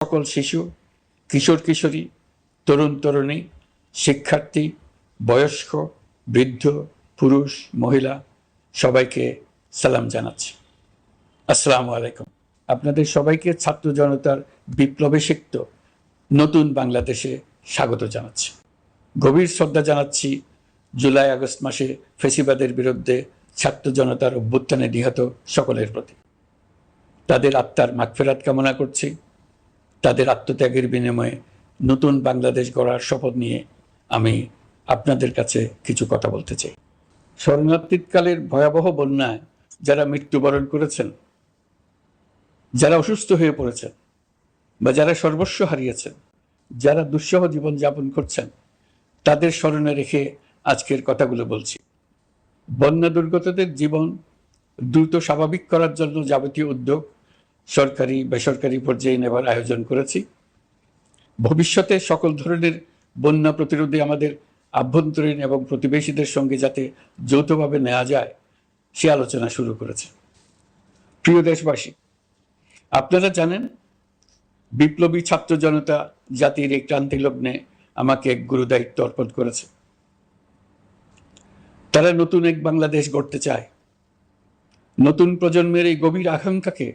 সকল শিশু, কিশোর কিশোরী, তরুণ তরুণী, শিক্ষার্থী, বয়স্ক, বৃদ্ধ, পুরুষ, মহিলা সবাইকে সালাম জানাচ্ছি। আসসালামু আলাইকুম। আপনাদের সবাইকে ছাত্র জনতার বিপ্লবে সিক্ত নতুন বাংলাদেশে স্বাগত জানাচ্ছি। গভীর শ্রদ্ধা জানাচ্ছি জুলাই আগস্ট মাসে ফ্যাসিবাদের বিরুদ্ধে ছাত্র জনতার অভ্যুত্থানে নিহত সকলের প্রতি। তাদের আত্মার মাগফিরাত কামনা করছি। তাদের আত্মত্যাগের বিনিময়ে নতুন বাংলাদেশ গড়ার শপথ নিয়ে আমি আপনাদের কাছে কিছু কথা বলতে চাই। শরণার্থীকালের ভয়াবহ বন্যায় যারা মৃত্যুবরণ করেছেন, যারা অসুস্থ হয়ে পড়েছেন বা যারা সর্বস্ব হারিয়েছেন, যারা দুঃসহ জীবনযাপন করছেন, তাদের স্মরণে রেখে আজকের কথাগুলো বলছি। বন্যা দুর্গতদের জীবন দ্রুত স্বাভাবিক করার জন্য যাবতীয় উদ্যোগ সরকারি বেসরকারি পর্যায়ে নেবার আয়োজন করেছি। ভবিষ্যতে সকল ধরনের বন্যা প্রতিরোধে আমাদের আভ্যন্তরীণ এবং প্রতিবেশীদের সঙ্গে যাতে যৌথভাবে নেওয়া যায় সে আলোচনা শুরু করেছে। প্রিয় দেশবাসী, আপনারা জানেন বিপ্লবী ছাত্র জনতা জাতির এই ক্রান্তি লগ্নে আমাকে এক গুরুদায়িত্ব অর্পণ করেছে। তারা নতুন এক বাংলাদেশ গড়তে চায়। নতুন প্রজন্মের এই গভীর আকাঙ্ক্ষাকে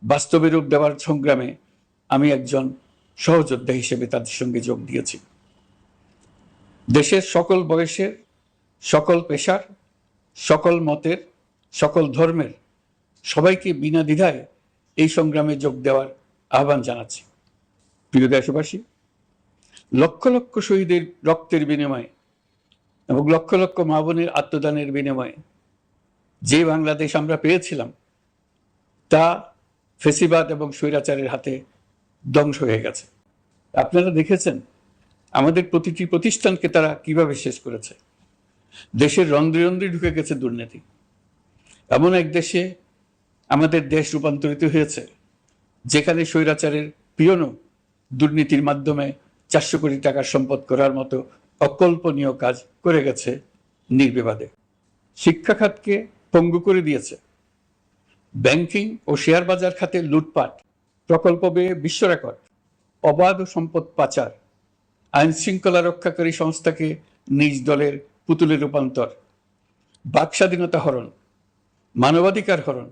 বাস্তবে রূপ দেওয়ার সংগ্রামে আমি একজন সহযোদ্ধা হিসেবে তাদের সঙ্গে যোগ দিয়েছি। দেশের সকল বয়সের, সকল পেশার, সকল মতের, সকল ধর্মের সবাইকে বিনা দ্বিধায় এই সংগ্রামে যোগ দেওয়ার আহ্বান জানাচ্ছি। প্রিয় দেশবাসী, লক্ষ লক্ষ শহীদের রক্তের বিনিময়ে এবং লক্ষ লক্ষ মা বোনের আত্মদানের বিনিময়ে যে বাংলাদেশ আমরা পেয়েছিলাম তা ফেসিবাদ এবং স্বৈরাচারের হাতে ধ্বংস হয়ে গেছে। আপনারা দেখেছেন আমাদের প্রতিটি প্রতিষ্ঠানকে তারা কিভাবে শেষ করেছে। দেশের রন্ধ্রে রন্ধ্রে ঢুকে গেছে দুর্নীতি। এমন এক দেশে আমাদের দেশ রূপান্তরিত হয়েছে যেখানে স্বৈরাচারের পিয়নও দুর্নীতির মাধ্যমে 400 কোটি টাকার সম্পদ করার মতো অকল্পনীয় কাজ করে গেছে নির্বিবাদে। শিক্ষা খাতকে পঙ্গু করে দিয়েছে। ব্যাংকিং ও শেয়ার বাজার খাতে লুটপাট, প্রকল্প ব্যয়ে বিশ্ব রেকর্ড, অবাধ সম্পদ পাচার, আইন শৃঙ্খলা রক্ষাকারী সংস্থাকে নিজ দলের পুতুলে রূপান্তর, বাক স্বাধীনতা হরণ, মানবাধিকার হরণ,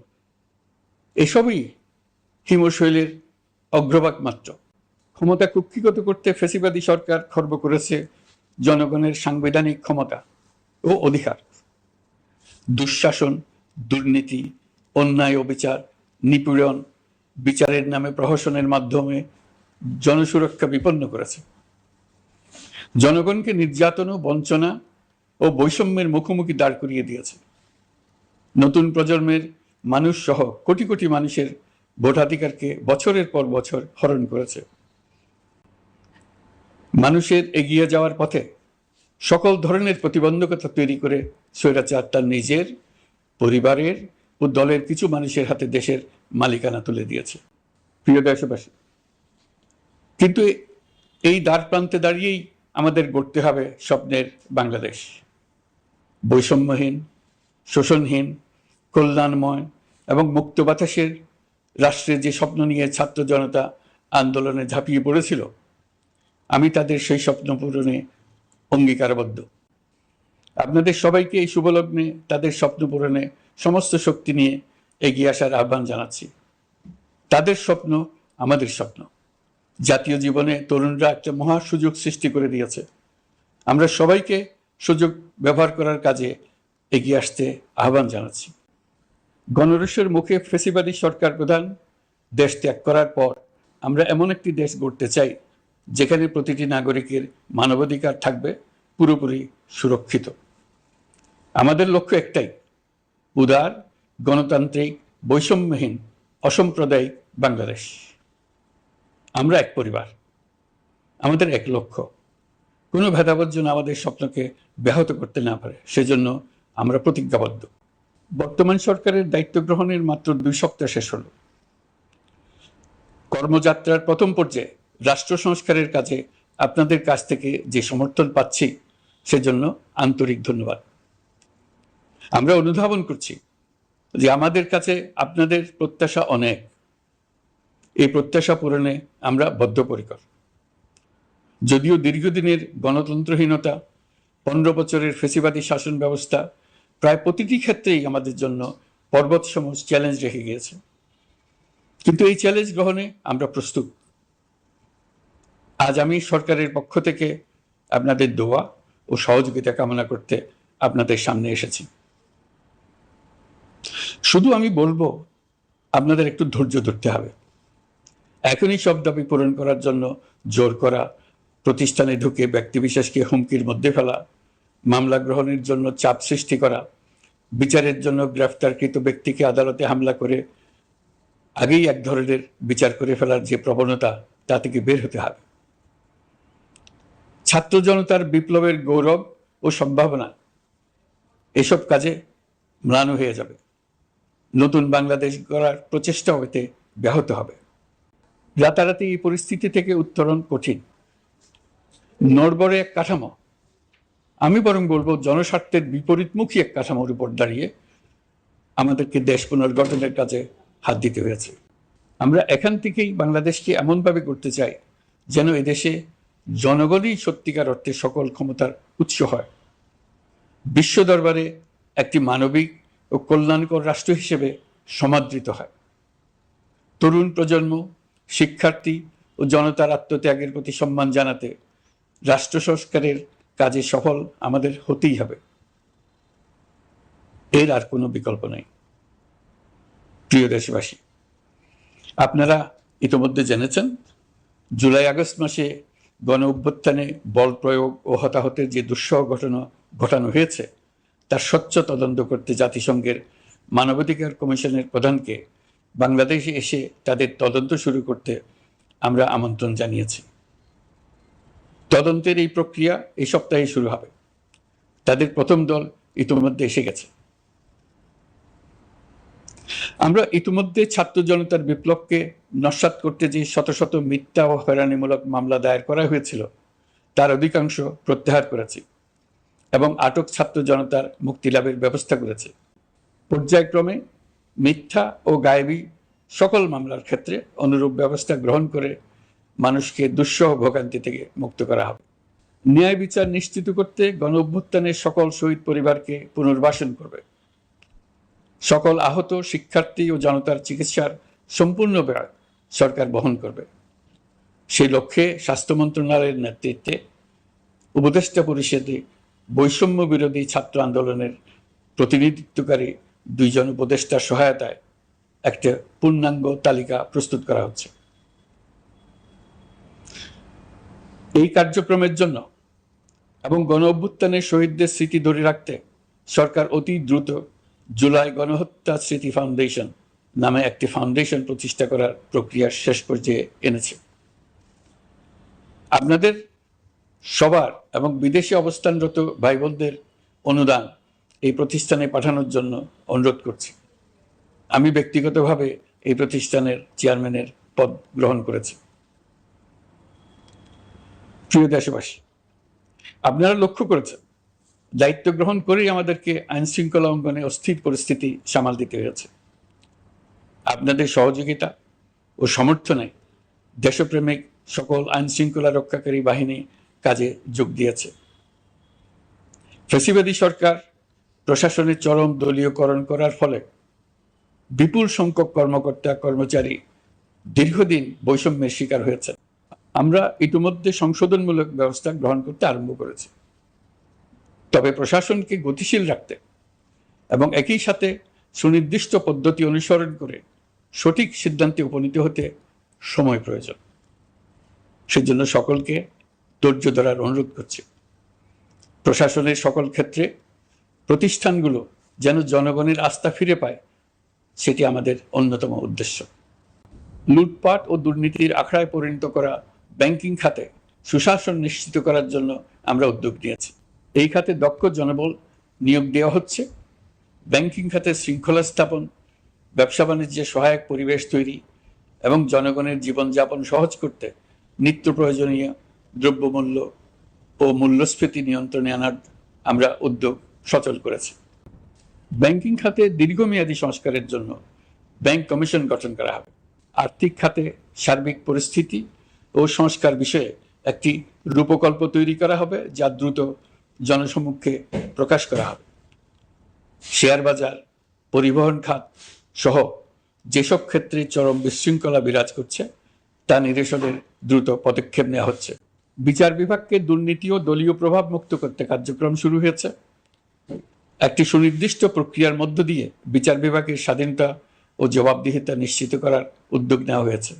এসবই হিমশৈলের অগ্রভাগ মাত্র। ক্ষমতা কুক্ষিগত করতে ফ্যাসিবাদী সরকার খর্ব করেছে জনগণের সাংবিধানিক ক্ষমতা ও অধিকার। দুঃশাসন, দুর্নীতি, অন্যায়, অবিচার, নিপীড়ন, বিচারের নামে প্রহসনের মাধ্যমে জনসুরক্ষা বিপন্ন করেছে। জনগণকে নির্যাতন, বঞ্চনা ও বৈষম্যের মুখোমুখি দাঁড় করিয়ে দিয়েছে। নতুন প্রজন্মের মানুষ সহ কোটি কোটি মানুষের ভোটাধিকারকে বছরের পর বছর হরণ করেছে। মানুষের এগিয়ে যাওয়ার পথে সকল ধরনের প্রতিবন্ধকতা তৈরি করে স্বৈরাচার তার নিজের, পরিবারের ও দলের কিছু মানুষের হাতে দেশের মালিকানা তুলে দিয়েছে। প্রিয় দেশবাসী, কিন্তু এই দ্বার প্রান্তে দাঁড়িয়েই আমাদের গড়তে হবে স্বপ্নের বাংলাদেশ। বৈষম্যহীন, শোষণহীন, কল্যাণময় এবং মুক্ত বাতাসের রাষ্ট্রের যে স্বপ্ন নিয়ে ছাত্র জনতা আন্দোলনে ঝাঁপিয়ে পড়েছিল, আমি তাদের সেই স্বপ্ন পূরণে অঙ্গীকারবদ্ধ। আপনাদের সবাইকে এই শুভলগ্নে তাদের স্বপ্ন পূরণে সমস্ত শক্তি নিয়ে এগিয়ে আসার আহ্বান জানাচ্ছি। তাদের স্বপ্ন আমাদের স্বপ্ন। জাতীয় জীবনে তরুণরা একটা মহা সুযোগ সৃষ্টি করে দিয়েছে। আমরা সবাইকে সুযোগ ব্যবহার করার কাজে এগিয়ে আসতে আহ্বান জানাচ্ছি। গণরোষের মুখে ফ্যাসিবাদী সরকার প্রধান দেশ ত্যাগ করার পর আমরা এমন একটি দেশ গড়তে চাই যেখানে প্রতিটি নাগরিকের মানবাধিকার থাকবে পুরোপুরি সুরক্ষিত। আমাদের লক্ষ্য একটাই, উদার, গণতান্ত্রিক, বৈষম্যহীন, অসাম্প্রদায়িক বাংলাদেশ। আমরা এক পরিবার, আমাদের এক লক্ষ্য। কোনো ভেদাভেদ যেন আমাদের স্বপ্নকে ব্যাহত করতে না পারে, সেজন্য আমরা প্রতিজ্ঞাবদ্ধ। বর্তমান সরকারের দায়িত্ব গ্রহণের মাত্র 2 সপ্তাহ শেষ হল। কর্মযাত্রার প্রথম পর্যায়ে রাষ্ট্র সংস্কারের কাজে আপনাদের কাছ থেকে যে সমর্থন পাচ্ছি সেজন্য আন্তরিক ধন্যবাদ। আমরা অনুধাবন করছি যে আমাদের কাছে আপনাদের প্রত্যাশা অনেক। এই প্রত্যাশা পূরণে আমরা বদ্ধপরিকর। যদিও দীর্ঘদিনের গণতন্ত্রহীনতা, 15 বছরের ফেসিবাদী শাসন ব্যবস্থা প্রায় প্রতিটি ক্ষেত্রেই আমাদের জন্য পর্বতসম চ্যালেঞ্জ রেখে গিয়েছে, কিন্তু এই চ্যালেঞ্জ গ্রহণে আমরা প্রস্তুত। আজ আমি সরকারের পক্ষ থেকে আপনাদের দোয়া ও সহযোগিতা কামনা করতে আপনাদের সামনে এসেছি। শুধু আমি বলবো, আপনাদের একটু ধৈর্য ধরতে হবে। এখনই সব দাবি পূরণ করার জন্য জোর করা, প্রতিষ্ঠানে ঢুকে ব্যক্তিবিশেষকে হুমকির মধ্যে ফেলা, মামলা গ্রহণের জন্য চাপ সৃষ্টি করা, বিচারের জন্য গ্রেফতারকৃত ব্যক্তিকে আদালতে হামলা করে আগেই এক ধরনের বিচার করে ফেলার যে প্রবণতা, তা থেকে বের হতে হবে। ছাত্র জনতার বিপ্লবের গৌরব ও সম্ভাবনা এসব কাজে ম্লান হয়ে যাবে। নতুন বাংলাদেশ গড়ার প্রচেষ্টা হতে ব্যাহত হবে। রাতারাতি এই পরিস্থিতি থেকে উত্তরণ কঠিন। নড়বড়ে এক কাঠামো, আমি বরং বলবো জনস্বার্থের বিপরীতমুখী এক কাঠামোর উপর দাঁড়িয়ে আমাদেরকে দেশ পুনর্গঠনের কাজে হাত দিতে হয়েছে। আমরা এখান থেকেই বাংলাদেশকে এমনভাবে করতে চাই যেন এদেশে জনগণই সত্যিকার অর্থে সকল ক্ষমতার উৎস হয়, বিশ্ব দরবারে একটি মানবিক ও কল্যাণকর রাষ্ট্র হিসেবে সমাদৃত হয়। তরুণ প্রজন্ম, শিক্ষার্থী ও জনতার আত্মত্যাগের প্রতি সম্মান জানাতে রাষ্ট্র সংস্কারের কাজে সফল আমাদের হতেই হবে। এর আর কোনো বিকল্প নেই। প্রিয় দেশবাসী, আপনারা ইতিমধ্যে জেনেছেন, জুলাই আগস্ট মাসে গণ অভ্যুত্থানে বল প্রয়োগ ও হতাহতের যে দুঃসহ ঘটনা ঘটানো হয়েছে, তার স্বচ্ছ তদন্ত করতে জাতিসংঘের মানবাধিকার কমিশনের প্রধানকে বাংলাদেশে এসে তাদের তদন্ত শুরু করতে আমরা আমন্ত্রণ জানিয়েছি। তদন্তের এই প্রক্রিয়া এই সপ্তাহে শুরু হবে। তাদের প্রথম দল ইতিমধ্যে এসে গেছে। আমরা ইতিমধ্যে ছাত্র জনতার বিপ্লবকে নস্যাৎ করতে যে শত শত মিথ্যা ও হয়রানিমূলক মামলা দায়ের করা হয়েছিল, তার অধিকাংশ প্রত্যাহার করেছি এবং আটক ছাত্র জনতার মুক্তি লাভের ব্যবস্থা করেছে। পর্যায়ক্রমে মিথ্যা ও গায়েবী সকল মামলার ক্ষেত্রে অনুরূপ ব্যবস্থা গ্রহণ করে মানুষকে দুঃসহ ভোগান্তি থেকে মুক্ত করা হবে। ন্যায় বিচার নিশ্চিত করতে গণ অভ্যুত্থানের সকল শহীদ পরিবারকে পুনর্বাসন করবে। সকল আহত শিক্ষার্থী ও জনতার চিকিৎসার সম্পূর্ণ ব্যয় সরকার বহন করবে। সেই লক্ষ্যে স্বাস্থ্য মন্ত্রণালয়ের নেতৃত্বে উপদেষ্টা পরিষদে বৈষম্য বিরোধী ছাত্র আন্দোলনের প্রতিনিধিত্বকারী 2 জন উপদেষ্টার সহায়তায় একটা পূর্ণাঙ্গ তালিকা প্রস্তুত করা হচ্ছে। এই কার্যক্রমের জন্য এবং গণ অভ্যুত্থানের শহীদদের স্মৃতি ধরে রাখতে সরকার অতি দ্রুত জুলাই গণহত্যা স্মৃতি ফাউন্ডেশন নামে একটি ফাউন্ডেশন প্রতিষ্ঠা করার প্রক্রিয়ার শেষ পর্যায়ে এনেছে। আপনাদের সবার এবং বিদেশে অবস্থানরত ভাই বোনদের অনুদান এই প্রতিষ্ঠানে পাঠানোর জন্য অনুরোধ করছি। আমি ব্যক্তিগতভাবে এই প্রতিষ্ঠানের চেয়ারম্যানের পদ গ্রহণ করেছি। প্রিয় দেশবাসী, আপনারা লক্ষ্য করেছেন, দায়িত্ব গ্রহণ করেই আমাদেরকে আইন শৃঙ্খলা অঙ্গনে অস্থির পরিস্থিতি সামাল দিতে হয়েছে। আপনাদের সহযোগিতা ও সমর্থনে দেশপ্রেমিক সকল আইন শৃঙ্খলা রক্ষাকারী বাহিনী কাজে যোগ দিয়েছে। ফ্যাসিবাদী সরকার প্রশাসনের চরম দলীয়করণ করার ফলে বিপুল সংখ্যক কর্মকর্তা কর্মচারী দীর্ঘদিন বৈষম্যের শিকার হয়েছে। আমরা ইতিমধ্যে সংশোধনমূলক ব্যবস্থা গ্রহণ করতে আরম্ভ করেছি। তবে প্রশাসনকে গতিশীল রাখতে এবং একই সাথে সুনির্দিষ্ট পদ্ধতি অনুসরণ করে সঠিক সিদ্ধান্তে উপনীত হতে সময় প্রয়োজন। সেজন্য সকলকে ধৈর্য ধরার অনুরোধ করছি। প্রশাসনের সকল ক্ষেত্রে প্রতিষ্ঠানগুলো যেন জনগণের আস্থা ফিরে পায়, সেটি আমাদের অন্যতম উদ্দেশ্য। লুটপাট ও দুর্নীতির আখড়ায় পরিণত করা ব্যাংকিং খাতে সুশাসন নিশ্চিত করার জন্য আমরা উদ্যোগ নিয়েছি। এই খাতে দক্ষ জনবল নিয়োগ দেওয়া হচ্ছে। ব্যাংকিং খাতে শৃঙ্খলা স্থাপন, ব্যবসা বাণিজ্যে সহায়ক পরিবেশ তৈরি এবং জনগণের জীবনযাপন সহজ করতে নিত্য প্রয়োজনীয় দ্রব্যমূল্য ও মূল্যস্ফীতি নিয়ন্ত্রণে আনার আমরা উদ্যোগ সচল করেছি। ব্যাংকিং খাতে দীর্ঘমেয়াদী সংস্কারের জন্য ব্যাংক কমিশন গঠন করা হবে। আর্থিক খাতে সার্বিক পরিস্থিতি ও সংস্কার বিষয়ে একটি রূপকল্প তৈরি করা হবে, যা দ্রুত জনসমক্ষে প্রকাশ করা হবে। শেয়ার বাজার, পরিবহন খাত সহ যেসব ক্ষেত্রে চরম বিশৃঙ্খলা বিরাজ করছে তা নিরসনের দ্রুত পদক্ষেপ নেওয়া হচ্ছে। বিচার বিভাগকে দুর্নীতি ও দলীয় প্রভাব মুক্ত করতে কার্যক্রম শুরু হয়েছে। একটি সুনির্দিষ্ট প্রক্রিয়ার মধ্য দিয়ে বিচার বিভাগের স্বাধীনতা ও জবাবদিহিতা নিশ্চিত করার উদ্যোগ নেওয়া হয়েছে।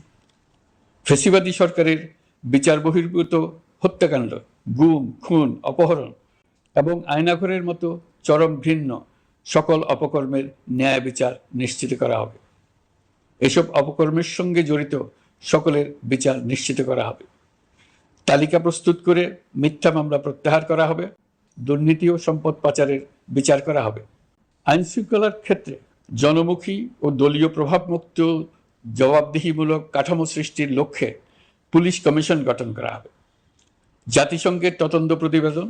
ফ্যাসিবাদী সরকারের বিচার বহির্ভূত হত্যাকাণ্ড, গুম, খুন, অপহরণ এবং আয়নাঘরের মতো চরম ঘৃণ্য সকল অপকর্মের ন্যায় বিচার নিশ্চিত করা হবে। এসব অপকর্মের সঙ্গে জড়িত সকলের বিচার নিশ্চিত করা হবে। তালিকা প্রস্তুত করে মিথ্যা মামলা প্রত্যাহার করা হবে। দুর্নীতি ও সম্পদ পাচারের বিচার করা হবে। আইন শৃঙ্খলার ক্ষেত্রে জনমুখী ও দলীয় প্রভাবমুক্ত জবাবদিহিমূলক কাঠামো সৃষ্টির লক্ষ্যে পুলিশ কমিশন গঠন করা হবে। জাতিসংঘের তদন্ত প্রতিবেদন,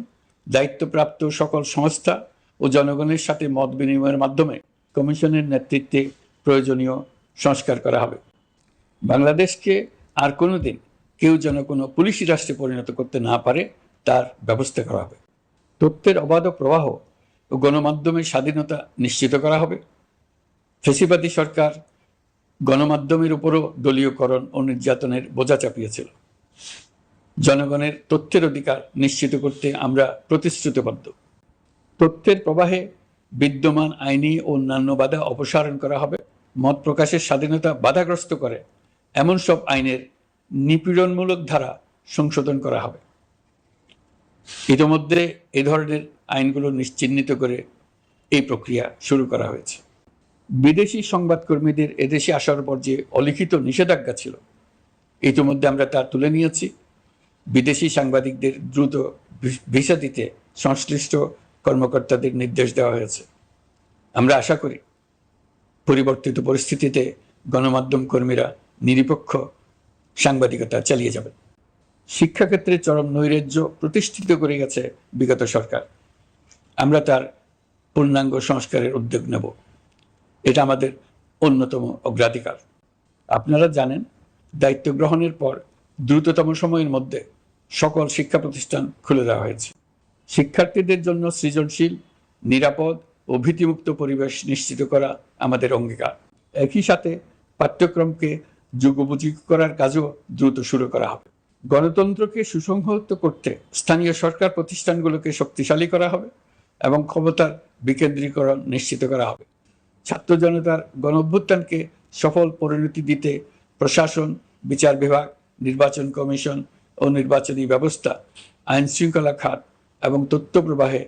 দায়িত্বপ্রাপ্ত সকল সংস্থা ও জনগণের সাথে মত বিনিময়ের মাধ্যমে কমিশনের নেতৃত্বে প্রয়োজনীয় সংস্কার করা হবে। বাংলাদেশকে আর কোনোদিন কেউ যেন কোনো পুলিশি রাষ্ট্রে পরিণত করতে না পারে তার ব্যবস্থা করা হবে। তথ্যের অবাধ প্রবাহ ও গণমাধ্যমের স্বাধীনতা নিশ্চিত করা হবে। ফ্যাসিবাদী সরকার গণমাধ্যমের উপরও দলীয়করণ ও নির্যাতনের বোঝা চাপিয়েছিল। জনগণের তথ্যের অধিকার নিশ্চিত করতে আমরা প্রতিশ্রুতিবদ্ধ। তথ্যের প্রবাহে বিদ্যমান আইনি ও অন্যান্য বাধা অপসারণ করা হবে। মত প্রকাশের স্বাধীনতা বাধাগ্রস্ত করে এমন সব আইনের নিপীড়নমূলক ধারা সংশোধন করা হবে। ইতিমধ্যে এই ধরনের আইনগুলো চিহ্নিত করে এই প্রক্রিয়া শুরু করা হয়েছে। বিদেশি সংবাদকর্মীদের এদেশে আসার পর যে অলিখিত নিষেধাজ্ঞা ছিল, ইতিমধ্যে আমরা তা তুলে নিয়েছি। বিদেশি সাংবাদিকদের দ্রুত ভিসা দিতে সংশ্লিষ্ট কর্মকর্তাদের নির্দেশ দেওয়া হয়েছে। আমরা আশা করি পরিবর্তিত পরিস্থিতিতে গণমাধ্যম কর্মীরা নিরপেক্ষ সাংবাদিকতা চালিয়ে যাবেন। শিক্ষাক্ষেত্রে চরম নৈরাজ্য প্রতিষ্ঠিত করে গেছে বিগত সরকার। আমরা তার পূর্ণাঙ্গ সংস্কারের উদ্যোগ নেব। এটা আমাদের অন্যতম অগ্রাধিকার। আপনারা জানেন, দায়িত্ব গ্রহণের পর দ্রুততম সময়ের মধ্যে সকল শিক্ষা প্রতিষ্ঠান খুলে দেওয়া হয়েছে। শিক্ষার্থীদের জন্য সৃজনশীল, নিরাপদ ও ভীতিমুক্ত পরিবেশ নিশ্চিত করা আমাদের অঙ্গীকার। একই সাথে পাঠ্যক্রমকে যুগোপযোগী করার কাজও দ্রুত শুরু করা হবে। গণতন্ত্রকে সুসংহত করতে স্থানীয় সরকার প্রতিষ্ঠানগুলোকে শক্তিশালী করা হবে এবং ক্ষমতার বিকেন্দ্রীকরণ নিশ্চিত করা হবে। ছাত্র জনতার গণঅভ্যুত্থানকে সফল পরিণতি দিতে প্রশাসন, বিচার বিভাগ, নির্বাচন কমিশন ও নির্বাচনী ব্যবস্থা, আইন শৃঙ্খলা খাত এবং তথ্য প্রবাহে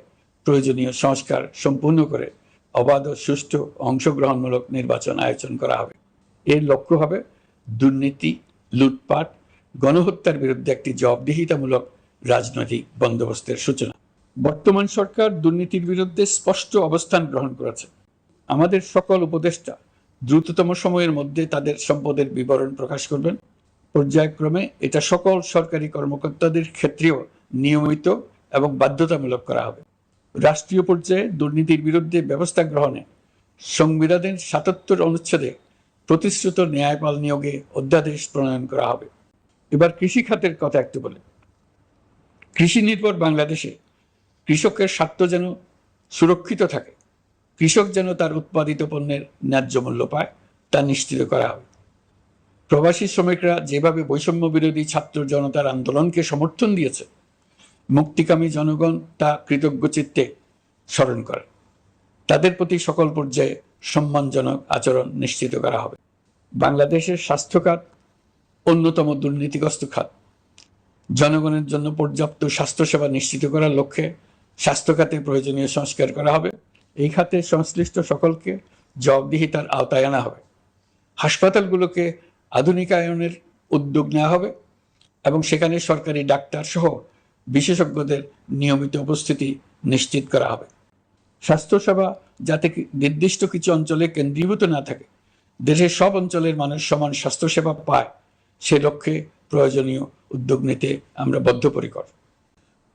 প্রয়োজনীয় সংস্কার সম্পূর্ণ করে অবাধ ও সুষ্ঠু অংশগ্রহণমূলক নির্বাচন আয়োজন করা হবে। এর লক্ষ্য হবে দুর্নীতি, লুটপাট, গণহত্যার বিরুদ্ধে একটি জবাবদিহিতামূলক রাজনৈতিক বন্দোবস্তের সূচনা। বর্তমান সরকার দুর্নীতির বিরুদ্ধে স্পষ্ট অবস্থান গ্রহণ করেছে। আমাদের সকল উপদেষ্টা দ্রুততম সময়ের মধ্যে তাদের সম্পদের বিবরণ প্রকাশ করবেন। পর্যায়ক্রমে এটা সকল সরকারি কর্মকর্তাদের ক্ষেত্রেও নিয়মিত এবং বাধ্যতামূলক করা হবে। রাষ্ট্রীয় পর্যায়ে দুর্নীতির বিরুদ্ধে ব্যবস্থা গ্রহণে সংবিধানের ৭৭ অনুচ্ছেদে প্রতিশ্রুত ন্যায়পাল নিয়োগে অধ্যাদেশ প্রণয়ন করা হবে। এবার কৃষি খাতের কথা একটু বলে। কৃষি নির্ভর বাংলাদেশে কৃষকের স্বার্থ যেন সুরক্ষিত থাকে, কৃষক যেন তার উৎপাদিত পণ্যের ন্যায্য মূল্য পায়, তা নিশ্চিত করা হবে। প্রবাসী শ্রমিকরা যেভাবে বৈষম্য বিরোধী ছাত্র জনতার আন্দোলনকে সমর্থন দিয়েছে, মুক্তিকামী জনগণ তা কৃতজ্ঞ চিত্তে স্মরণ করে। তাদের প্রতি সকল পর্যায়ে সম্মানজনক আচরণ নিশ্চিত করা হবে। বাংলাদেশের স্বাস্থ্য খাত অন্যতম দুর্নীতিগ্রস্ত খাত। জনগণের জন্য পর্যাপ্ত স্বাস্থ্যসেবা নিশ্চিত করার লক্ষ্যে স্বাস্থ্য খাতে প্রয়োজনীয় সংস্কার করা হবে। এই খাতে সংশ্লিষ্ট সকলকে জবাবদিহিতার আওতায় আনা হবে। হাসপাতালগুলোকে আধুনিকায়নের উদ্যোগ নেওয়া হবে এবং সেখানে সরকারি ডাক্তার সহ বিশেষজ্ঞদের নিয়মিত উপস্থিতি নিশ্চিত করা হবে। স্বাস্থ্যসেবা যাতে নির্দিষ্ট কিছু অঞ্চলে কেন্দ্রীভূত না থাকে, দেশের সব অঞ্চলের মানুষ সমান স্বাস্থ্যসেবা পায়, সে লক্ষ্যে প্রয়োজনীয় উদ্যোগ নিতে আমরা বদ্ধপরিকর।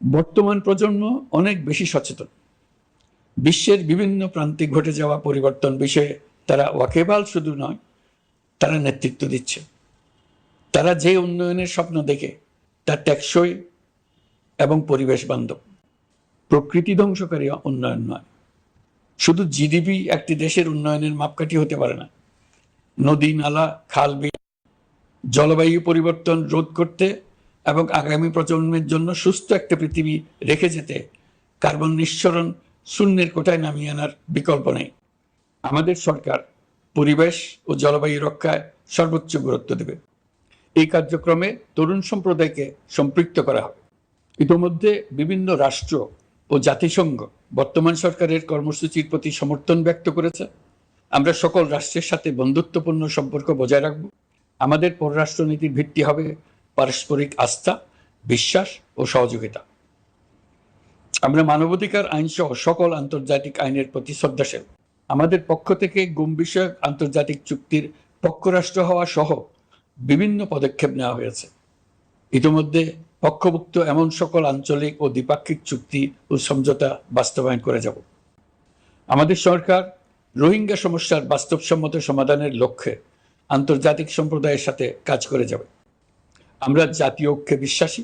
বর্তমান প্রজন্ম অনেক বেশি সচেতন। বিশ্বের বিভিন্ন প্রান্তে ঘটে যাওয়া পরিবর্তন বিষয়ে তারা ওয়াকিবহাল শুধু নয়, তারা নেতৃত্ব দিচ্ছে। তারা যে উন্নয়নের স্বপ্ন দেখে তা টেকসই এবং পরিবেশ বান্ধব, প্রকৃতি ধ্বংসকারী উন্নয়ন নয়। শুধু জিডিপি একটি দেশের উন্নয়নের মাপকাঠি হতে পারে না। নদী, নালা, খাল, বিল জলবায়ু পরিবর্তন রোধ করতে এবং আগামী প্রজন্মের জন্য সুস্থ একটা পৃথিবী রেখে যেতে কার্বন নিঃসরণ শূন্যের কোঠায় নামিয়ে আনার বিকল্প নেই। আমাদের সরকার পরিবেশ ও জলবায়ু রক্ষায় সর্বোচ্চ গুরুত্ব দেবে। এই কার্যক্রমে তরুণ সম্প্রদায়কে সম্পৃক্ত করা হবে। ইতোমধ্যে বিভিন্ন রাষ্ট্র ও জাতিসংঘ বর্তমান সরকারের কর্মসূচির প্রতি সমর্থন ব্যক্ত করেছে। আমরা সকল রাষ্ট্রের সাথে বন্ধুত্বপূর্ণ সম্পর্ক বজায় রাখব। আমাদের পররাষ্ট্রনীতির ভিত্তি হবে পারস্পরিক আস্থা, বিশ্বাস ও সহযোগিতা। আমরা মানবাধিকার আইন সহ সকল আন্তর্জাতিক আইনের প্রতি শ্রদ্ধাশীল। আমাদের পক্ষ থেকে গুম বিষয়ক আন্তর্জাতিক চুক্তির পক্ষরাষ্ট্র হওয়া সহ বিভিন্ন পদক্ষেপ নেওয়া হয়েছে। ইতিমধ্যে পক্ষভুক্ত এমন সকল আঞ্চলিক ও দ্বিপাক্ষিক চুক্তি ও সমঝোতা বাস্তবায়ন করে যাব। আমাদের সরকার রোহিঙ্গা সমস্যার বাস্তবসম্মত সমাধানের লক্ষ্যে আন্তর্জাতিক সম্প্রদায়ের সাথে কাজ করে যাবে। আমরা জাতীয় ঐক্যে বিশ্বাসী।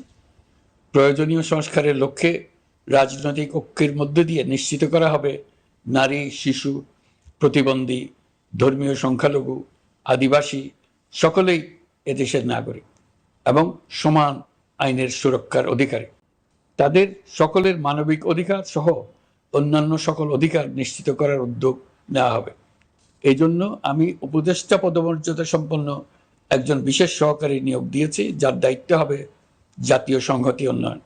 প্রয়োজনীয় সংস্কারের লক্ষ্যে রাজনৈতিক ঐক্যের মধ্য দিয়ে নিশ্চিত করা হবে নারী, শিশু, প্রতিবন্ধী, ধর্মীয় সংখ্যালঘু, আদিবাসী সকলেই এদেশের নাগরিক এবং সমান আইনের সুরক্ষার অধিকারী। তাদের সকলের মানবিক অধিকার সহ অন্যান্য সকল অধিকার নিশ্চিত করার উদ্যোগ নেওয়া হবে। এই জন্য আমি উপদেষ্টা পদমর্যাদা সম্পন্ন একজন বিশেষ সহকারী নিয়োগ দিয়েছি, যার দায়িত্ব হবে জাতীয় সংহতি উন্নয়ন।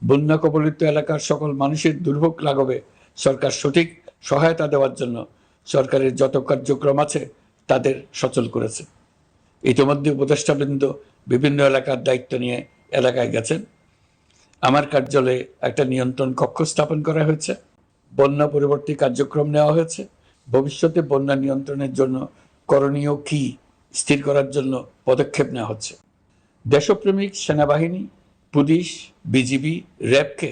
বন্যা কবলিত এলাকার সকল মানুষের দুর্ভোগ লাঘবে সরকার সঠিক সহায়তা দেওয়ার জন্য সরকারের যত কার্যক্রম আছে তাদের সচল করেছে। ইতিমধ্যে উপদেষ্টাবৃন্দ বিভিন্ন এলাকার দায়িত্ব নিয়ে এলাকায় গেছেন। আমার কার্যালয়ে একটা নিয়ন্ত্রণ কক্ষ স্থাপন করা হয়েছে। বন্যা পরবর্তী কার্যক্রম নেওয়া হয়েছে। ভবিষ্যতে বন্যা নিয়ন্ত্রণের জন্য করণীয় কি স্থির করার জন্য পদক্ষেপ নেওয়া হচ্ছে। দেশপ্রেমিক সেনাবাহিনী, পুলিশ, বিজিবি, র্যাবকে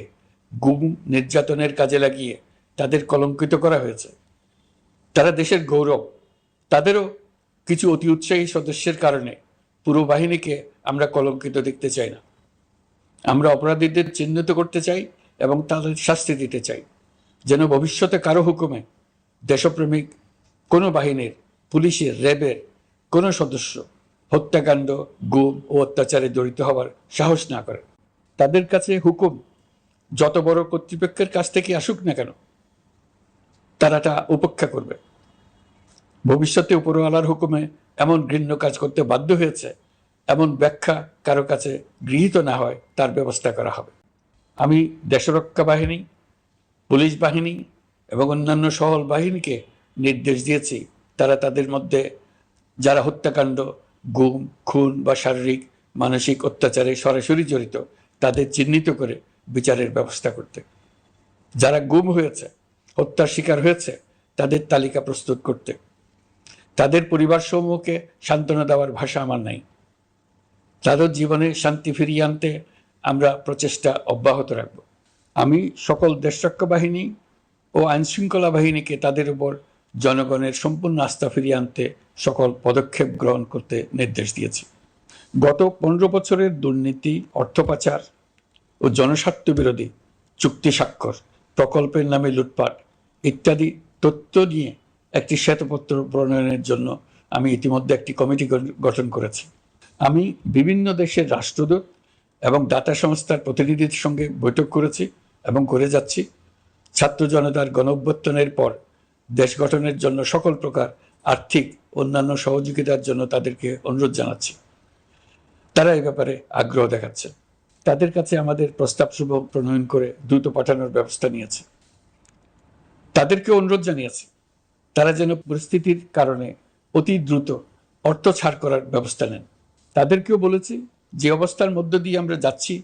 গুম নির্যাতনের কাজে লাগিয়ে তাদের কলঙ্কিত করা হয়েছে। তারা দেশের গৌরব। তাদেরও কিছু অতি উৎসাহী সদস্যের কারণে পুরো বাহিনীকে আমরা কলঙ্কিত দেখতে চাই না। আমরা অপরাধীদের চিহ্নিত করতে চাই এবং তাদের শাস্তি দিতে চাই, যেন ভবিষ্যতে কারো হুকুমে দেশপ্রেমিক কোনো বাহিনীর, পুলিশের, র্যাবের কোনো সদস্য হত্যাকাণ্ড, গুম ও অত্যাচারে জড়িত হওয়ার সাহস না করে। তাদের কাছে হুকুম যত বড় কর্তৃপক্ষের কাছ থেকে আসুক না কেন, তারা তা উপেক্ষা করবে। ভবিষ্যতে উপরওয়ালার হুকুমে এমন ঘৃণ্য কাজ করতে বাধ্য হয়েছে এমন ব্যাখ্যা কারো কাছে গৃহীত না হয় তার ব্যবস্থা করা হবে। আমি দেশরক্ষা বাহিনী, পুলিশ বাহিনী এবং অন্যান্য সহল বাহিনীকে নির্দেশ দিয়েছি তারা তাদের মধ্যে যারা হত্যাকাণ্ড, গুম, খুন বা শারীরিক মানসিক অত্যাচারে সরাসরি জড়িত তাদের চিহ্নিত করে বিচারের ব্যবস্থা করতে। যারা গুম হয়েছে, হত্যার শিকার হয়েছে তাদের তালিকা প্রস্তুত করতে। তাদের পরিবার সমূহকে সান্ত্বনা দেওয়ার ভাষা আমার নাই। তাদের জীবনে শান্তি ফিরিয়ে আনতে আমরা প্রচেষ্টা অব্যাহত রাখব। আমি সকল দেশরক্ষা বাহিনী ও আইনশৃঙ্খলা বাহিনীকে তাদের উপর জনগণের সম্পূর্ণ আস্থা ফিরিয়ে আনতে সকল পদক্ষেপ গ্রহণ করতে নির্দেশ দিয়েছি। গত 15 বছরের দুর্নীতি, অর্থ পাচার ও জনস্বার্থ বিরোধী চুক্তি স্বাক্ষর, প্রকল্পের নামে লুটপাট ইত্যাদি তথ্য নিয়ে একটি শ্বেতপত্র প্রণয়নের জন্য আমি ইতিমধ্যে একটি কমিটি গঠন করেছি। আমি বিভিন্ন দেশের রাষ্ট্রদূত এবং দাতা সংস্থার প্রতিনিধিদের সঙ্গে বৈঠক করেছি এবং করে যাচ্ছি। ছাত্র জনতার গণঅভ্যুত্থানের পর দেশ গঠনের জন্য সকল প্রকার আর্থিক অন্যান্য সহযোগিতার জন্য তাদেরকে অনুরোধ জানাচ্ছি। তারা এই ব্যাপারে আগ্রহ দেখাচ্ছে। তাদের কাছে আমাদের প্রস্তাবসমূহ প্রণয়ন করে দ্রুত পাঠানোর ব্যবস্থা নিয়েছে। তাদেরকে অনুরোধ জানিয়েছি তারা যেন পরিস্থিতির কারণে অতি দ্রুত অর্থ ছাড় করার ব্যবস্থা নেন। তাদেরকেও বলেছি যে অবস্থার মধ্য দিয়ে আমরা যাচ্ছি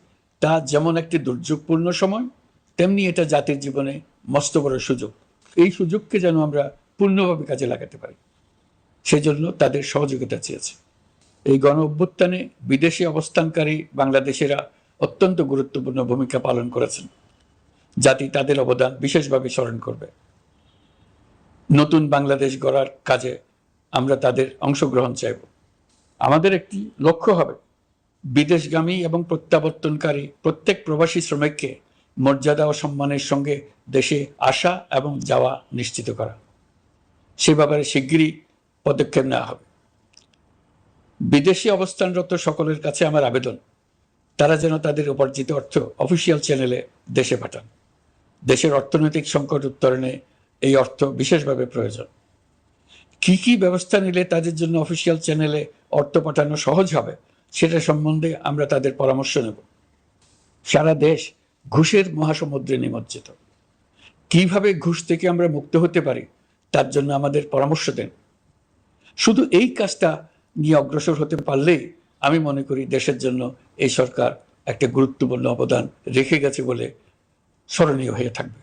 তা যেমন একটি দুর্যোগপূর্ণ সময়, তেমনি এটা জাতির জীবনে মস্ত বড় সুযোগ। এই সুযোগকে যেন আমরা পূর্ণভাবে কাজে লাগাতে পারি, সেজন্য তাদের সহযোগিতা চেয়েছে। এই গণ অভ্যুত্থানে বিদেশে অবস্থানকারী বাংলাদেশিরা অত্যন্ত গুরুত্বপূর্ণ ভূমিকা পালন করেছেন। জাতি তাদের অবদান বিশেষভাবে স্মরণ করবে। নতুন বাংলাদেশ গড়ার কাজে আমরা তাদের অংশগ্রহণ চাইব। আমাদের একটি লক্ষ্য হবে বিদেশগামী এবং প্রত্যাবর্তনকারী প্রত্যেক প্রবাসী শ্রমিককে মর্যাদা ও সম্মানের সঙ্গে দেশে আসা এবং যাওয়া নিশ্চিত করা। সে ব্যাপারে শিগগিরই পদক্ষেপ নেওয়া হবে। বিদেশে অবস্থানরত সকলের কাছে আমার আবেদন, তারা যেন তাদের উপার্জিত অর্থ অফিসিয়াল চ্যানেলে দেশে পাঠান। দেশের অর্থনৈতিক সংকট উত্তরণে এই অর্থ বিশেষভাবে প্রয়োজন। কি কি ব্যবস্থা নিলে তাদের জন্য অফিসিয়াল চ্যানেলে অর্থ পাঠানো সহজ হবে সেটা সম্বন্ধে আমরা তাদের পরামর্শ নেব। সারা দেশ ঘুষের মহাসমুদ্রে নিমজ্জিত। কিভাবে ঘুষ থেকে আমরা মুক্ত হতে পারি তার জন্য আমাদের পরামর্শ দেন। শুধু এই কাজটা নিয়ে অগ্রসর হতে পারলেই আমি মনে করি দেশের জন্য এই সরকার একটা গুরুত্বপূর্ণ অবদান রেখে গেছে বলে স্মরণীয় হয়ে থাকবে।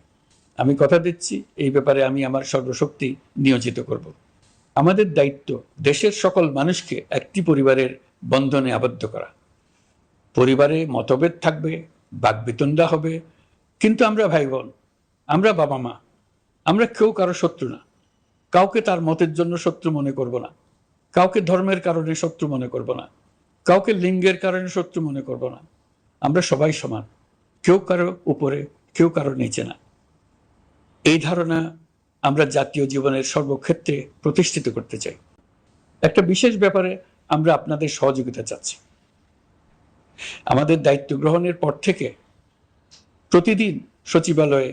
আমি কথা দিচ্ছি, এই ব্যাপারে আমি আমার সর্বশক্তি নিয়োজিত করব। আমাদের দায়িত্ব দেশের সকল মানুষকে একটি পরিবারের বন্ধনে আবদ্ধ করা। পরিবারে মতভেদ থাকবে, বাকবিতণ্ডা হবে, কিন্তু আমরা ভাই বোন, আমরা বাবা মা, আমরা কেউ কারো শত্রু না। কাউকে তার মতের জন্য শত্রু মনে করব না, কাউকে ধর্মের কারণে শত্রু মনে করব না, কাউকে লিঙ্গের কারণে শত্রু মনে করব না। আমরা সবাই সমান, কেউ কারো উপরে, কেউ কারো নিচে না। এই ধারণা আমরা জাতীয় জীবনের সর্বক্ষেত্রে প্রতিষ্ঠিত করতে চাই। একটা বিশেষ ব্যাপারে আমরা আপনাদের সহযোগিতা চাচ্ছি। আমাদের দায়িত্ব গ্রহণের পর থেকে প্রতিদিন সচিবালয়ে,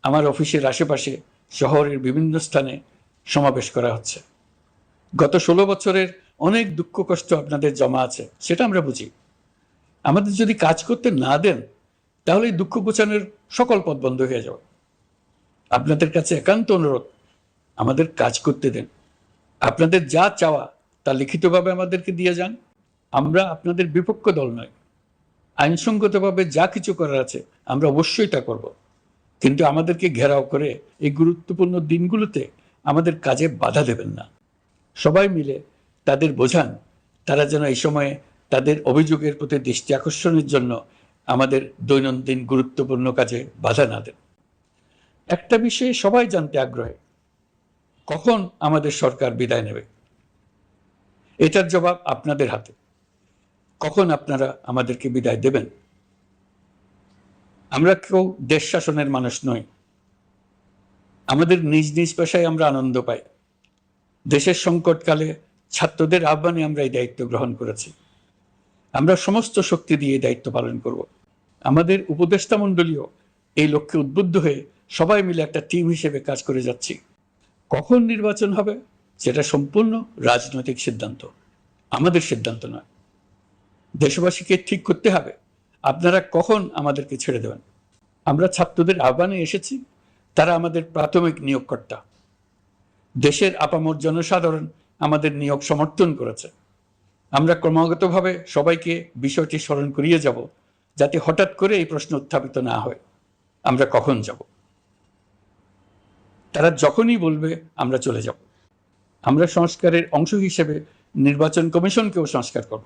আমার অফিসের আশেপাশে, শহরের বিভিন্ন স্থানে সমাবেশ করা হচ্ছে। গত 16 বছরের অনেক দুঃখ কষ্ট আপনাদের জমা আছে, সেটা আমরা বুঝি। আমাদের যদি কাজ করতে না দেন তাহলে এই দুঃখ ঘোচানোর সকল পথ বন্ধ হয়ে যাবে। আপনাদের কাছে একান্ত অনুরোধ, আমাদের কাজ করতে দেন। আপনাদের যা চাওয়া তা লিখিতভাবে আমাদেরকে দিয়ে যান। আমরা আপনাদের বিপক্ষ দল নয়। আইনসঙ্গতভাবে যা কিছু করার আছে আমরা অবশ্যই তা করব, কিন্তু আমাদেরকে ঘেরাও করে এই গুরুত্বপূর্ণ দিনগুলোতে আমাদের কাজে বাধা দেবেন না। সবাই মিলে তাদের বোঝান তারা যেন এই সময়ে তাদের অভিযোগের প্রতি দৃষ্টি আকর্ষণের জন্য আমাদের দৈনন্দিন গুরুত্বপূর্ণ কাজে বাধা না দেন। একটা বিষয়ে সবাই জানতে আগ্রহী, কখন আমাদের সরকার বিদায় নেবে? এটার জবাব আপনাদের হাতে। কখন আপনারা আমাদেরকে বিদায় দেবেন? আমরা কেউ দেশ শাসনের মানুষ নই। আমাদের নিজ নিজ পেশায় আমরা আনন্দ পাই। দেশের সংকটকালে ছাত্রদের আহ্বানে আমরা এই দায়িত্ব গ্রহণ করেছি। আমরা সমস্ত শক্তি দিয়ে এই দায়িত্ব পালন করব। আমাদের উপদেষ্টা মণ্ডলীও এই লক্ষ্যে উদ্বুদ্ধ হয়ে সবাই মিলে একটা টিম হিসেবে কাজ করে যাচ্ছি। কখন নির্বাচন হবে সেটা সম্পূর্ণ রাজনৈতিক সিদ্ধান্ত, আমাদের সিদ্ধান্ত নয়। দেশবাসীকে ঠিক করতে হবে আপনারা কখন আমাদেরকে ছেড়ে দেবেন। আমরা ছাত্রদের আহ্বানে এসেছি, তারা আমাদের প্রাথমিক নিয়োগকর্তা। দেশের আপামর জনসাধারণ আমাদের নিয়োগ সমর্থন করেছে। আমরা ক্রমাগতভাবে সবাইকে বিষয়টি স্মরণ করিয়ে যাব, যাতে হঠাৎ করে এই প্রশ্ন উত্থাপিত না হয় আমরা কখন যাব। তারা যখনই বলবে আমরা চলে যাব। আমরা সংস্কারের অংশ হিসেবে নির্বাচন কমিশনকেও সংস্কার করব।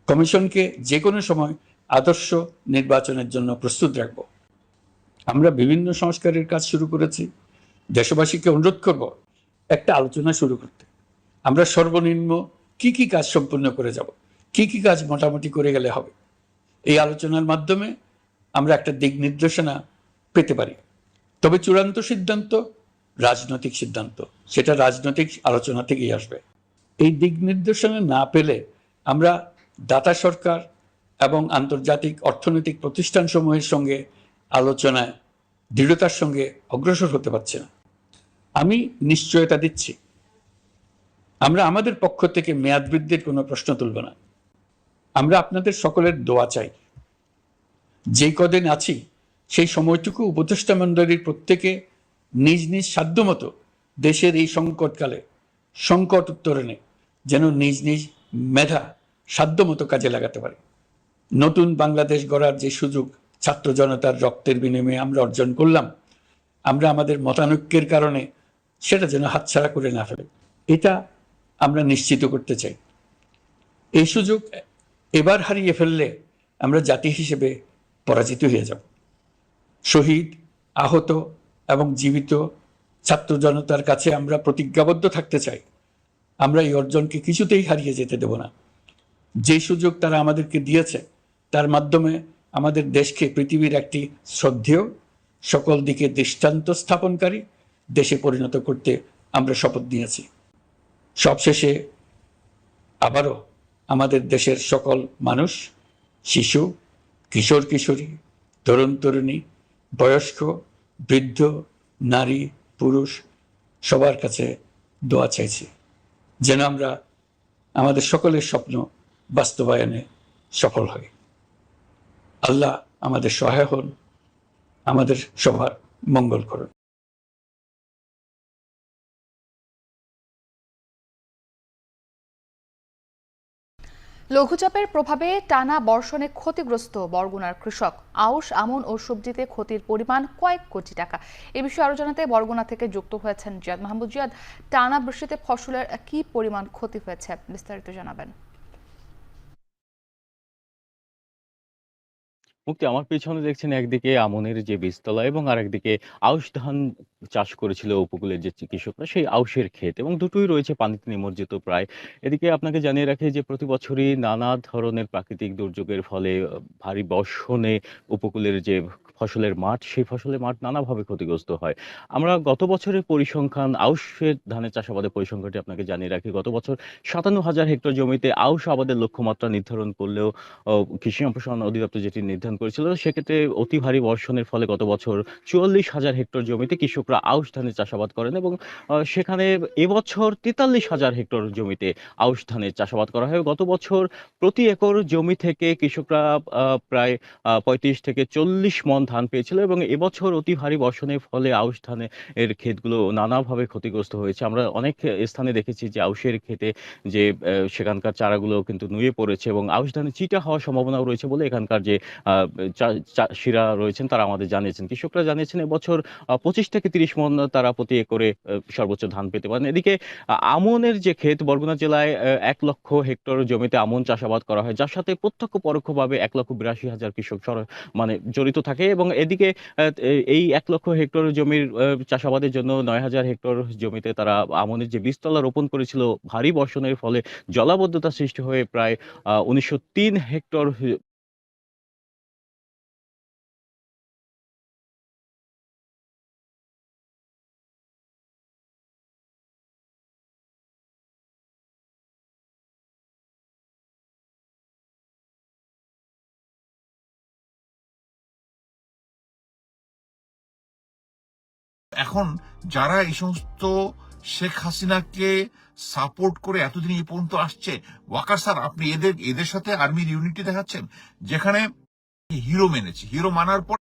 কমিশনকে যে কোনো সময় আদর্শ নির্বাচনের জন্য প্রস্তুত রাখব। আমরা বিভিন্ন সংস্কারের কাজ শুরু করেছি। দেশবাসীকে অনুরোধ করব একটা আলোচনা শুরু করতে। আমরা সর্বনিম্ন কি কি কাজ সম্পূর্ণ করে যাব, কি কি কাজ মোটামুটি করে গেলে হবে। এই আলোচনার মাধ্যমে আমরা একটা দিক নির্দেশনা পেতে পারি। তবে চূড়ান্ত সিদ্ধান্ত রাজনৈতিক সিদ্ধান্ত, সেটা রাজনৈতিক আলোচনা থেকেই আসবে। এই দিক নির্দেশনা না পেলে আমরা দাতা সরকার এবং আন্তর্জাতিক অর্থনৈতিক প্রতিষ্ঠানসমূহের সঙ্গে আলোচনায় দৃঢ়তার সঙ্গে অগ্রসর হতে পারছি না। আমি নিশ্চয়তা দিচ্ছি, আমরা আমাদের পক্ষ থেকে মেয়াদ বৃদ্ধির কোনো প্রশ্ন তুলব না। আমরা আপনাদের সকলের দোয়া চাই। যেই কদিন আছি সেই সময়টুকু উপদেষ্টা মণ্ডলীর প্রত্যেকে নিজ নিজ সাধ্যমতো দেশের এই সংকটকালে সংকট উত্তরণে যেন নিজ নিজ মেধা সাধ্যমতো কাজে লাগাতে পারে। নতুন বাংলাদেশ গড়ার যে সুযোগ ছাত্র জনতার রক্তের বিনিময়ে আমরা অর্জন করলাম, আমরা আমাদের মতানৈক্যের কারণে সেটা যেন হাতছাড়া করে না ফেলে, এটা আমরা নিশ্চিত করতে চাই। এই সুযোগ এবার হারিয়ে ফেললে আমরা জাতি হিসেবে পরাজিত হয়ে যাব। শহীদ, আহত এবং জীবিত ছাত্র জনতার কাছে আমরা প্রতিজ্ঞাবদ্ধ থাকতে চাই, আমরা এই অর্জনকে কিছুতেই হারিয়ে যেতে দেব না। যে সুযোগ তারা আমাদেরকে দিয়েছে তার মাধ্যমে আমাদের দেশকে পৃথিবীর একটি শ্রদ্ধেয়, সকল দিকে দৃষ্টান্ত স্থাপনকারী দেশে পরিণত করতে আমরা শপথ নিয়েছি। সবশেষে আবারও আমাদের দেশের সকল মানুষ, শিশু, কিশোর কিশোরী, তরুণ তরুণী, বয়স্ক, বৃদ্ধ, নারী, পুরুষ সবার কাছে দোয়া চাইছি যেন আমরা আমাদের সকলের স্বপ্ন বাস্তবায়নে সফল হই। আল্লাহ আমাদের সহায় হন, আমাদের সবার মঙ্গল করুন। লঘুচাপের প্রভাবে টানা বর্ষণে ক্ষতিগ্রস্ত বরগুনার কৃষক। আউশ, আমন ও সবজিতে ক্ষতির পরিমাণ কয়েক কোটি টাকা। এ বিষয়ে আরো জানাতে বরগুনা থেকে যুক্ত হয়েছেন জিয়াদ মাহমুদ। জিয়াদ, টানা বৃষ্টিতে ফসলের কি পরিমাণ ক্ষতি হয়েছে বিস্তারিত জানাবেন। মুক্তি, আমার পেছনে দেখছেন একদিকে আমনের যে বীজতলা এবং আরেকদিকে আউশ ধান চাষ করেছিল উপকূলের যে কৃষকরা, সেই আউশের ক্ষেত, এবং দুটোই রয়েছে পানিতে নিমজ্জিত প্রায়। এদিকে আপনাকে জানিয়ে রাখি যে প্রতি বছরই নানা ধরনের প্রাকৃতিক দুর্যোগের ফলে ভারী বর্ষণে উপকূলের যে ফসলের মাঠ, সেই ফসলের মাঠ নানাভাবে ক্ষতিগ্রস্ত হয়। আমরা গত বছরের পরিসংখ্যান, আউশের ধানের চাষাবাদের পরিসংখ্যানটি আপনাকে জানিয়ে রাখি। গত বছর ৫৭,০০০ হেক্টর জমিতে আউশ আবাদের লক্ষ্যমাত্রা নির্ধারণ করলেও কৃষি সম্প্রসারণ অধিদপ্তর যেটি নির্ধারণ করেছিল, সেক্ষেত্রে অতি ভারী বর্ষণের ফলে গত বছর ৪৪,০০০ হেক্টর জমিতে কৃষকরা আউশ ধানের চাষাবাদ করেন, এবং সেখানে এবছর ৪৩,০০০ হেক্টর জমিতে আউশ ধানের চাষাবাদ করা হয়। গত বছর প্রতি একর জমি থেকে কৃষকরা প্রায় ৩৫ থেকে ৪০ মণ ধান পেয়েছিল, এবং এবছর অতি ভারী বর্ষণের ফলে আউশ ধানের ক্ষেতগুলো নানাভাবে ক্ষতিগ্রস্ত হয়েছে। আমরা অনেক স্থানে দেখেছি যে আউশের ক্ষেতে যে সেখানকার চারাগুলো কিন্তু নুয়ে পড়েছে, এবং আউশ ধানে চিটা হওয়ার সম্ভাবনাও রয়েছে বলে এখানকার যে চাষিরা রয়েছেন তারা আমাদের জানিয়েছেন। কৃষকরা জানিয়েছেন এবছর ২৫ থেকে ৩০ মণ তারা প্রতি একরে সর্বোচ্চ ধান পেতে পারেন। এদিকে আমনের যে ক্ষেত, বরগুনা জেলায় ১ লক্ষ হেক্টর জমিতে আমন চাষাবাদ করা হয়, যার সাথে প্রত্যক্ষ পরোক্ষভাবে ১,৮২,০০০ কৃষক মানে জড়িত থাকে, এবং এদিকে এই ১ লক্ষ হেক্টর জমির চাষাবাদের জন্য ৯,০০০ হেক্টর জমিতে তারা আমনের যে বীজতলা রোপণ করেছিল, ভারী বর্ষণের ফলে জলাবদ্ধতা সৃষ্টি হয়ে প্রায় ১৯০৩ হেক্টর এখন যারা এই সমস্ত শেখ হাসিনাকে সাপোর্ট করে এতদিন এই পর্যন্ত আসছে, ওয়াকার স্যার আপনি এদের সাথে আর্মির ইউনিটি দেখাচ্ছেন, যেখানে হিরো মেনেছে, হিরো মানার পর